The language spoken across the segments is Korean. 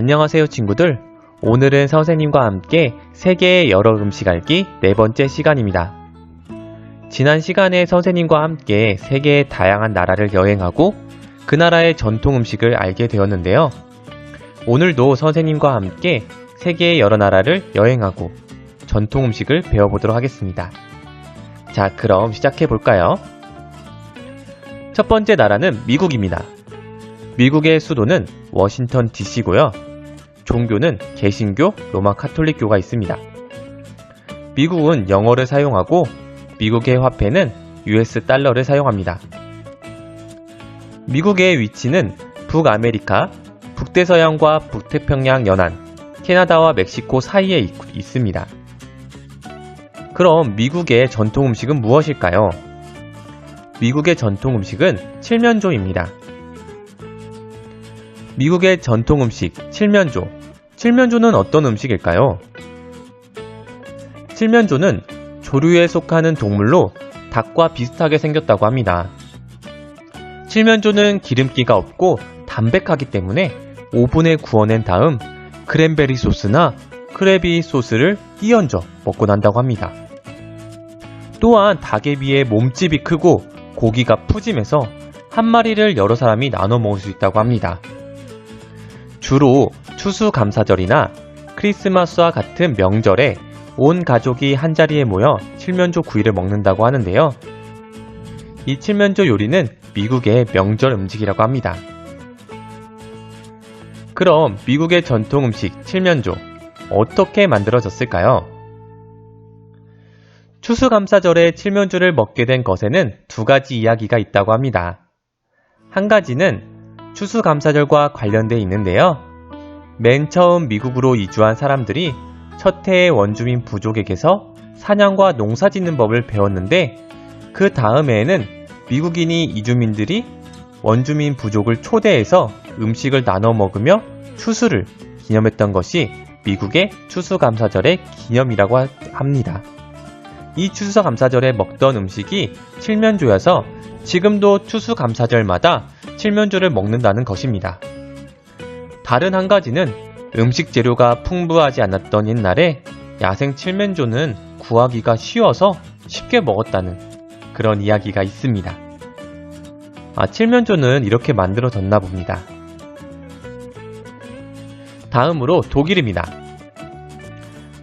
안녕하세요 친구들. 오늘은 선생님과 함께 세계의 여러 음식 알기 네 번째 시간입니다. 지난 시간에 선생님과 함께 세계의 다양한 나라를 여행하고 그 나라의 전통 음식을 알게 되었는데요. 오늘도 선생님과 함께 세계의 여러 나라를 여행하고 전통 음식을 배워보도록 하겠습니다. 자, 그럼 시작해 볼까요? 첫 번째 나라는 미국입니다. 미국의 수도는 워싱턴 DC고요. 종교는 개신교, 로마 카톨릭교가 있습니다. 미국은 영어를 사용하고 미국의 화폐는 US 달러를 사용합니다. 미국의 위치는 북아메리카, 북대서양과 북태평양 연안, 캐나다와 멕시코 사이에 있습니다. 그럼 미국의 전통 음식은 무엇일까요? 미국의 전통 음식은 칠면조입니다. 미국의 전통 음식 칠면조. 칠면조는 어떤 음식일까요? 칠면조는 조류에 속하는 동물로 닭과 비슷하게 생겼다고 합니다. 칠면조는 기름기가 없고 담백하기 때문에 오븐에 구워낸 다음 크랜베리 소스나 크래비 소스를 끼얹어 먹고 난다고 합니다. 또한 닭에 비해 몸집이 크고 고기가 푸짐해서 한 마리를 여러 사람이 나눠 먹을 수 있다고 합니다. 주로 추수감사절이나 크리스마스와 같은 명절에 온 가족이 한자리에 모여 칠면조 구이를 먹는다고 하는데요. 이 칠면조 요리는 미국의 명절 음식이라고 합니다. 그럼 미국의 전통 음식 칠면조 어떻게 만들어졌을까요? 추수감사절에 칠면조를 먹게 된 것에는 두 가지 이야기가 있다고 합니다. 한 가지는 추수감사절과 관련돼 있는데요. 맨 처음 미국으로 이주한 사람들이 첫 해의 원주민 부족에게서 사냥과 농사 짓는 법을 배웠는데 그 다음해에는 미국인이 이주민들이 원주민 부족을 초대해서 음식을 나눠 먹으며 추수를 기념했던 것이 미국의 추수감사절의 기념이라고 합니다. 이 추수감사절에 먹던 음식이 칠면조여서 지금도 추수감사절마다 칠면조를 먹는다는 것입니다. 다른 한 가지는 음식 재료가 풍부하지 않았던 옛날에 야생 칠면조는 구하기가 쉬워서 쉽게 먹었다는 그런 이야기가 있습니다. 칠면조는 이렇게 만들어졌나 봅니다. 다음으로 독일입니다.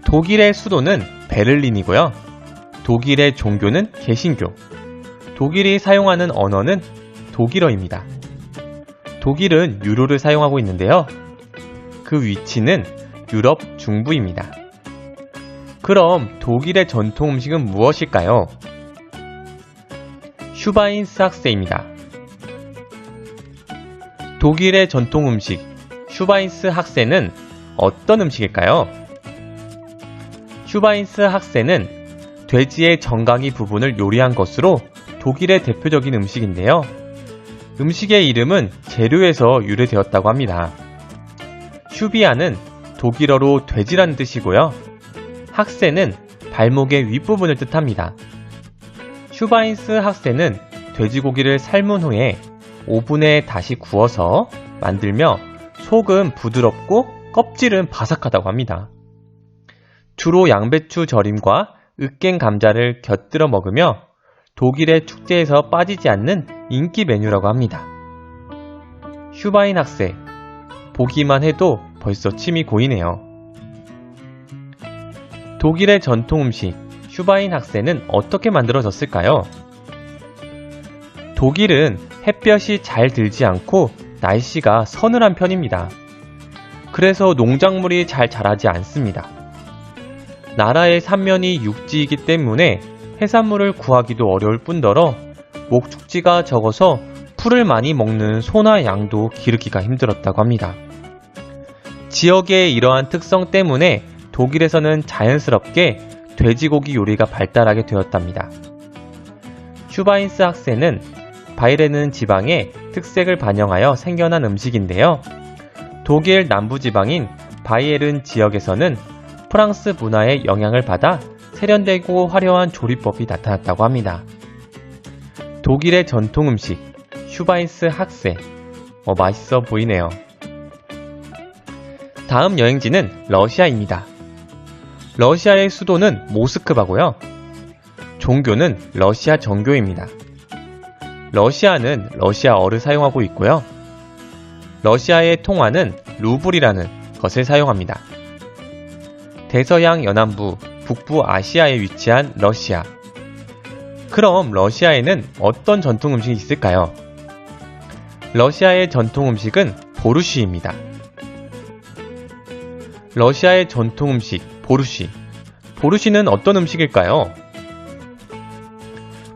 독일의 수도는 베를린이고요. 독일의 종교는 개신교. 독일이 사용하는 언어는 독일어입니다. 독일은 유로를 사용하고 있는데요. 그 위치는 유럽 중부입니다. 그럼 독일의 전통 음식은 무엇일까요? 슈바인스학세입니다. 독일의 전통 음식 슈바인스학세는 어떤 음식일까요? 슈바인스학세는 돼지의 정강이 부분을 요리한 것으로 독일의 대표적인 음식인데요. 음식의 이름은 재료에서 유래되었다고 합니다. 슈비아는 독일어로 돼지란 뜻이고요. 학세는 발목의 윗부분을 뜻합니다. 슈바인스 학세는 돼지고기를 삶은 후에 오븐에 다시 구워서 만들며 속은 부드럽고 껍질은 바삭하다고 합니다. 주로 양배추 절임과 으깬 감자를 곁들여 먹으며 독일의 축제에서 빠지지 않는 인기 메뉴라고 합니다. 슈바인 학세, 보기만 해도 벌써 침이 고이네요. 독일의 전통 음식 슈바인 학세는 어떻게 만들어졌을까요? 독일은 햇볕이 잘 들지 않고 날씨가 서늘한 편입니다. 그래서 농작물이 잘 자라지 않습니다. 나라의 삼면이 육지이기 때문에 해산물을 구하기도 어려울 뿐더러 목축지가 적어서 풀을 많이 먹는 소나 양도 기르기가 힘들었다고 합니다. 지역의 이러한 특성 때문에 독일에서는 자연스럽게 돼지고기 요리가 발달하게 되었답니다. 슈바인스 학세는 바이에른 지방의 특색을 반영하여 생겨난 음식인데요. 독일 남부지방인 바이에른 지역에서는 프랑스 문화의 영향을 받아 세련되고 화려한 조리법이 나타났다고 합니다. 독일의 전통 음식 슈바인스 학세 맛있어 보이네요. 다음 여행지는 러시아입니다. 러시아의 수도는 모스크바고요. 종교는 러시아 정교입니다. 러시아는 러시아어를 사용하고 있고요. 러시아의 통화는 루블이라는 것을 사용합니다. 대서양 연안부, 북부 아시아에 위치한 러시아. 그럼 러시아에는 어떤 전통 음식이 있을까요? 러시아의 전통 음식은 보르시입니다. 러시아의 전통 음식 보르시. 보르시는 어떤 음식일까요?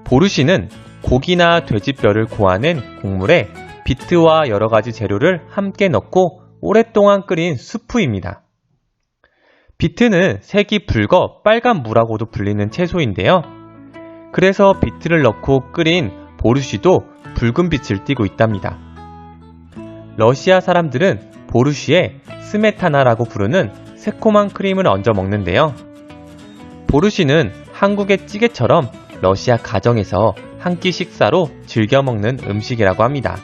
보르시는 고기나 돼지뼈를 고아낸 국물에 비트와 여러 가지 재료를 함께 넣고 오랫동안 끓인 수프입니다. 비트는 색이 붉어 빨간 무라고도 불리는 채소인데요. 그래서 비트를 넣고 끓인 보르시도 붉은 빛을 띠고 있답니다. 러시아 사람들은 보르시에 스메타나라고 부르는 새콤한 크림을 얹어 먹는데요. 보르시는 한국의 찌개처럼 러시아 가정에서 한 끼 식사로 즐겨 먹는 음식이라고 합니다.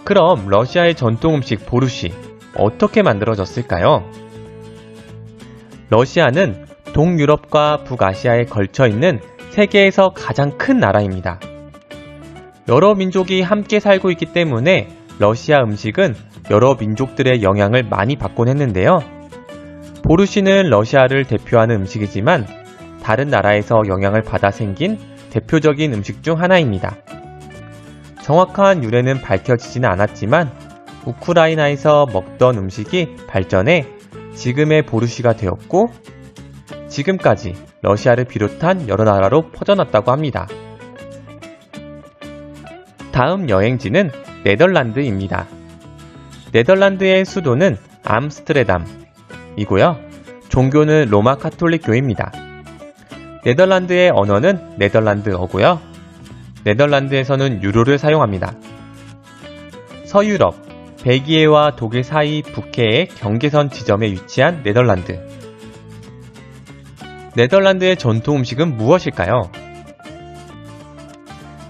그럼 러시아의 전통 음식 보르시 어떻게 만들어졌을까요? 러시아는 동유럽과 북아시아에 걸쳐 있는 세계에서 가장 큰 나라입니다. 여러 민족이 함께 살고 있기 때문에 러시아 음식은 여러 민족들의 영향을 많이 받곤 했는데요. 보르시는 러시아를 대표하는 음식이지만 다른 나라에서 영향을 받아 생긴 대표적인 음식 중 하나입니다. 정확한 유래는 밝혀지지는 않았지만 우크라이나에서 먹던 음식이 발전해 지금의 보르시가 되었고 지금까지 러시아를 비롯한 여러 나라로 퍼져났다고 합니다. 다음 여행지는 네덜란드입니다. 네덜란드의 수도는 암스테르담이고요. 종교는 로마 카톨릭 교회입니다. 네덜란드의 언어는 네덜란드어고요. 네덜란드에서는 유로를 사용합니다. 서유럽, 벨기에와 독일 사이 북해의 경계선 지점에 위치한 네덜란드. 네덜란드의 전통 음식은 무엇일까요?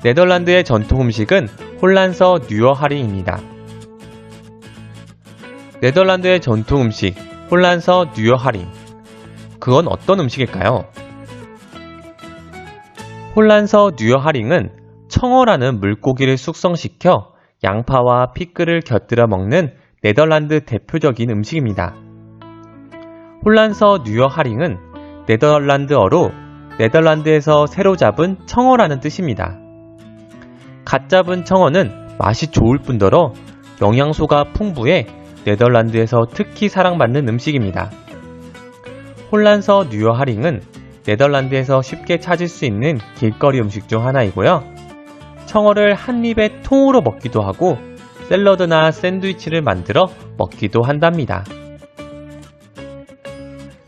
네덜란드의 전통 음식은 홀란서 뉴어하링입니다. 네덜란드의 전통 음식 홀란서 뉴어하링. 그건 어떤 음식일까요? 홀란서 뉴어하링은 청어라는 물고기를 숙성시켜 양파와 피클을 곁들여 먹는 네덜란드 대표적인 음식입니다. 홀란서 뉴어하링은 네덜란드어로 네덜란드에서 새로 잡은 청어라는 뜻입니다. 갓 잡은 청어는 맛이 좋을 뿐더러 영양소가 풍부해 네덜란드에서 특히 사랑받는 음식입니다. 홀란서 뉴어하링은 네덜란드에서 쉽게 찾을 수 있는 길거리 음식 중 하나이고요. 청어를 한 입에 통으로 먹기도 하고 샐러드나 샌드위치를 만들어 먹기도 한답니다.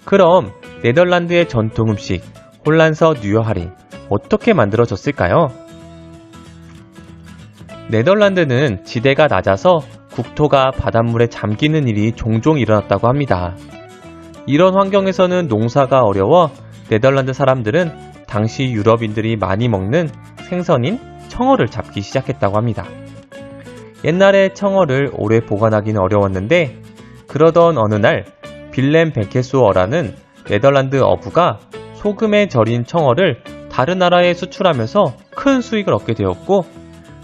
그럼 네덜란드의 전통 음식 홀란서 뉴어하링 어떻게 만들어졌을까요? 네덜란드는 지대가 낮아서 국토가 바닷물에 잠기는 일이 종종 일어났다고 합니다. 이런 환경에서는 농사가 어려워 네덜란드 사람들은 당시 유럽인들이 많이 먹는 생선인 청어를 잡기 시작했다고 합니다. 옛날에 청어를 오래 보관하기는 어려웠는데 그러던 어느 날 빌렘 베케소어라는 네덜란드 어부가 소금에 절인 청어를 다른 나라에 수출하면서 큰 수익을 얻게 되었고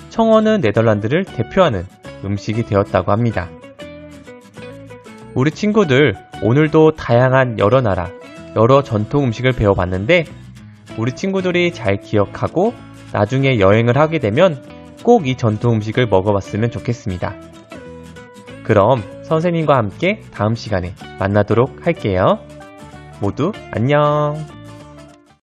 청어는 네덜란드를 대표하는 음식이 되었다고 합니다. 우리 친구들 오늘도 다양한 여러 나라, 여러 전통 음식을 배워봤는데 우리 친구들이 잘 기억하고 나중에 여행을 하게 되면 꼭 이 전통 음식을 먹어봤으면 좋겠습니다. 그럼 선생님과 함께 다음 시간에 만나도록 할게요. 모두 안녕!